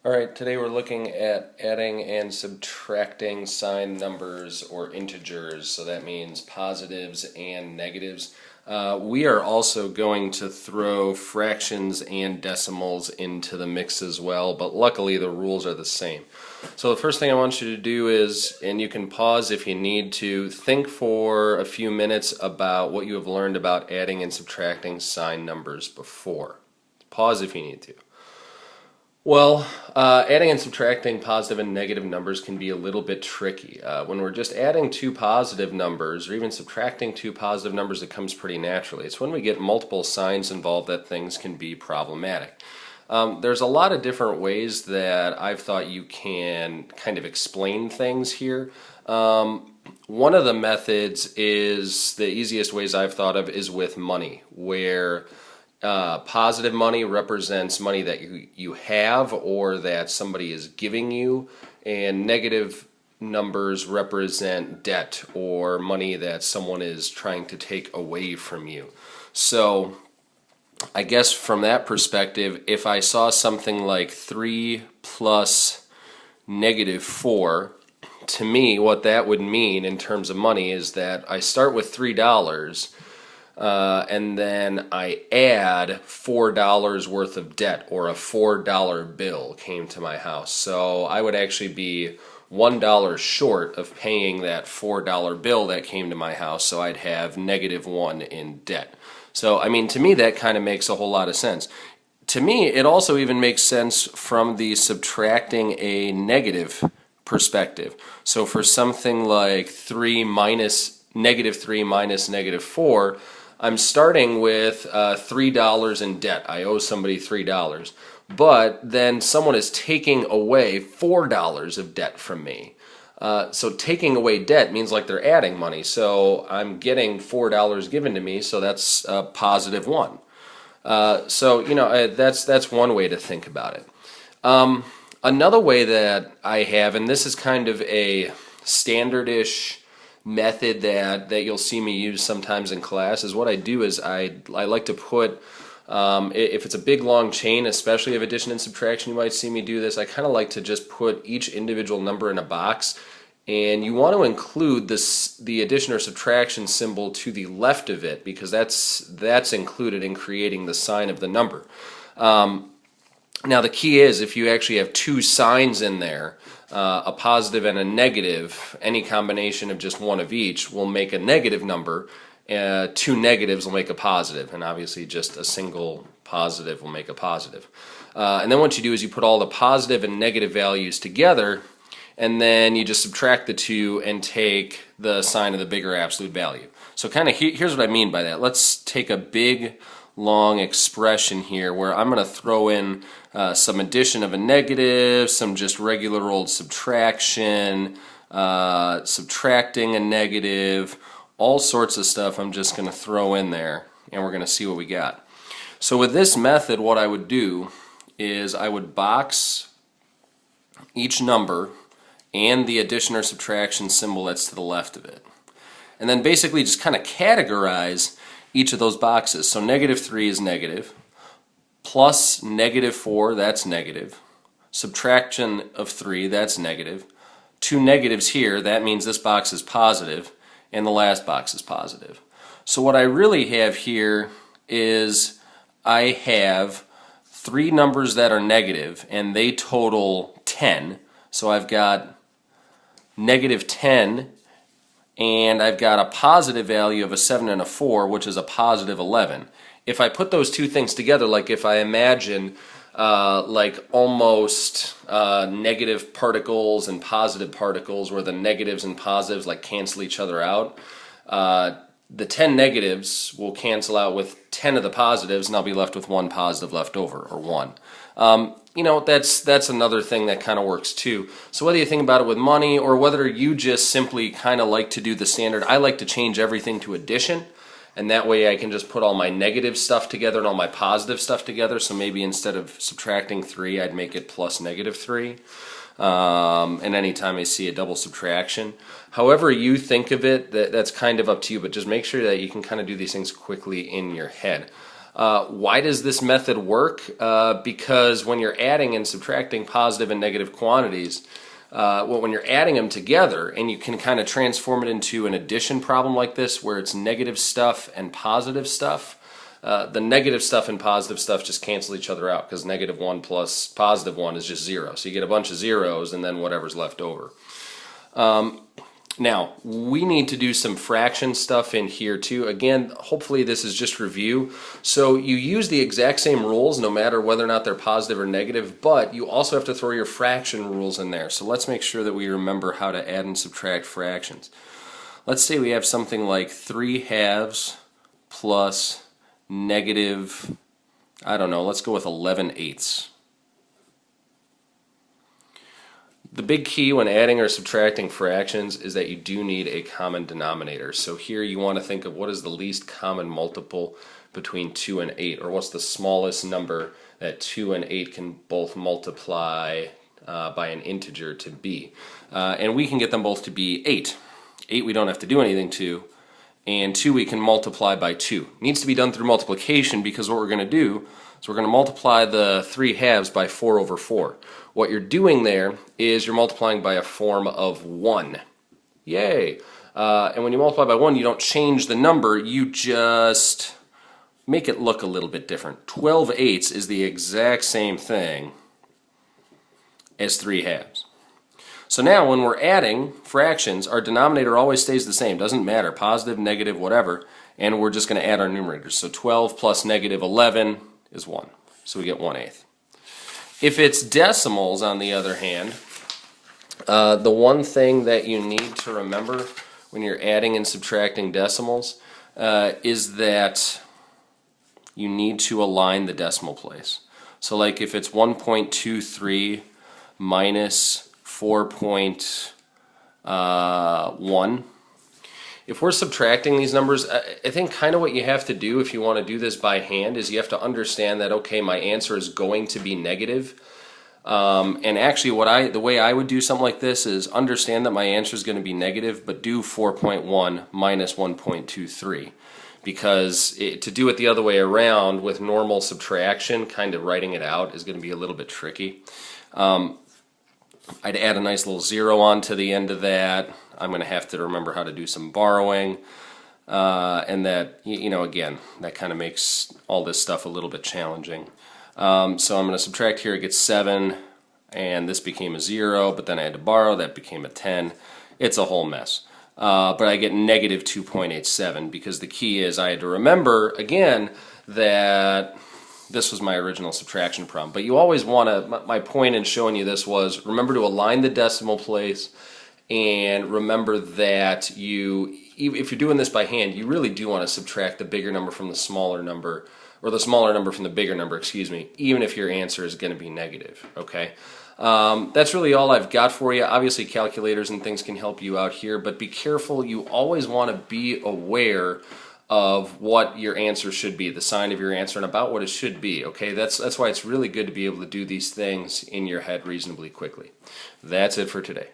Alright, today we're looking at adding and subtracting signed numbers or integers, so that means positives and negatives. We are also going to throw fractions and decimals into the mix as well, but luckily the rules are the same. So the first thing I want you to do is, and you can pause if you need to, think for a few minutes about what you have learned about adding and subtracting signed numbers before. Pause if you need to. Well, adding and subtracting positive and negative numbers can be a little bit tricky. When we're just adding two positive numbers or even subtracting two positive numbers, it comes pretty naturally. It's when we get multiple signs involved that things can be problematic. There's a lot of different ways that I've thought you can kind of explain things here. One of the methods is, the easiest ways I've thought of, is with money, where positive money represents money that you have or that somebody is giving you, and negative numbers represent debt or money that someone is trying to take away from you. So I guess from that perspective, if I saw something like 3 plus negative 4, to me what that would mean in terms of money is that I start with $3 and then I add $4 worth of debt, or a $4 bill came to my house. So I would actually be $1 short of paying that $4 bill that came to my house, so I'd have -1 in debt. So, I mean, to me that kind of makes a whole lot of sense. To me, it also even makes sense from the subtracting a negative perspective. So for something like -3 minus -4, I'm starting with $3 in debt. I owe somebody $3. But then someone is taking away $4 of debt from me. So taking away debt means like they're adding money. So I'm getting $4 given to me, so that's +1. So, you know, that's one way to think about it. Another way that I have, and this is kind of a standard-ish method that you'll see me use sometimes in class, is what I do is I like to put, if it's a big long chain, especially of addition and subtraction, you might see me do this. I kind of like to just put each individual number in a box, and you want to include the addition or subtraction symbol to the left of it, because that's included in creating the sign of the number. Now the key is, if you actually have two signs in there, a positive and a negative, any combination of just one of each will make a negative number. Two negatives will make a positive, and obviously just a single positive will make a positive. And then what you do is you put all the positive and negative values together, and then you just subtract the two and take the sign of the bigger absolute value. So kind of here's what I mean by that. Let's take a big long expression here where I'm going to throw in some addition of a negative, some just regular old subtraction, subtracting a negative, all sorts of stuff I'm just going to throw in there, and we're going to see what we got. So with this method, what I would do is I would box each number and the addition or subtraction symbol that's to the left of it, and then basically just kind of categorize each of those boxes. So -3 is negative, plus -4, that's negative, subtraction of 3, that's negative, two negatives here, that means this box is positive, and the last box is positive. So what I really have here is I have three numbers that are negative, and they total 10. So I've got -10, and I've got a positive value of a 7 and a 4, which is a +11. If I put those two things together, like if I imagine like almost negative particles and positive particles, where the negatives and positives like cancel each other out, the 10 negatives will cancel out with 10 of the positives, and I'll be left with one positive left over, or 1. You know, that's another thing that kind of works too. So whether you think about it with money, or whether you just simply kind of like to do the standard, I like to change everything to addition, and that way I can just put all my negative stuff together and all my positive stuff together. So maybe instead of subtracting 3, I'd make it plus -3. And anytime I see a double subtraction, however you think of it, that's kind of up to you, but just make sure that you can kind of do these things quickly in your head. Why does this method work? Because when you're adding and subtracting positive and negative quantities, when you're adding them together, and you can kind of transform it into an addition problem like this where it's negative stuff and positive stuff, the negative stuff and positive stuff just cancel each other out because -1 plus +1 is just 0. So you get a bunch of zeros and then whatever's left over. Now, we need to do some fraction stuff in here too. Again, hopefully this is just review. So you use the exact same rules no matter whether or not they're positive or negative, but you also have to throw your fraction rules in there. So let's make sure that we remember how to add and subtract fractions. Let's say we have something like 3/2 plus negative, I don't know, let's go with 11/8. The big key when adding or subtracting fractions is that you do need a common denominator. So here you want to think of what is the least common multiple between 2 and 8, or what's the smallest number that 2 and 8 can both multiply by an integer to be. And we can get them both to be 8. 8 we don't have to do anything to, and 2 we can multiply by 2. It needs to be done through multiplication because what we're going to do is we're going to multiply the 3/2 by 4/4. What you're doing there is you're multiplying by a form of 1. Yay! And when you multiply by 1, you don't change the number, you just make it look a little bit different. 12/8 is the exact same thing as 3/2. So now when we're adding fractions, our denominator always stays the same. Doesn't matter, positive, negative, whatever. And we're just going to add our numerators. So 12 plus -11 is 1. So we get 1/8. If it's decimals, on the other hand, the one thing that you need to remember when you're adding and subtracting decimals is that you need to align the decimal place. So like if it's 1.23 minus 4.1, if we're subtracting these numbers, I think kind of what you have to do if you want to do this by hand is you have to understand that, okay, my answer is going to be negative. And actually the way I would do something like this is understand that my answer is going to be negative, but do 4.1 minus 1.23. Because to do it the other way around with normal subtraction, kind of writing it out is going to be a little bit tricky. I'd add a nice little 0 on to the end of that. I'm going to have to remember how to do some borrowing. And that, you know, again, that kind of makes all this stuff a little bit challenging. So I'm going to subtract here, it gets 7, and this became a 0, but then I had to borrow, that became a 10. It's a whole mess. But I get negative 2.87 because the key is I had to remember, again, that this was my original subtraction problem. But you always want to, my point in showing you this was, remember to align the decimal place, and remember that if you're doing this by hand, you really do want to subtract the bigger number from the smaller number, or the smaller number from the bigger number, excuse me, even if your answer is going to be negative, okay? That's really all I've got for you. Obviously calculators and things can help you out here, but be careful. You always want to be aware of what your answer should be, the sign of your answer, and about what it should be, okay? That's why it's really good to be able to do these things in your head reasonably quickly. That's it for today.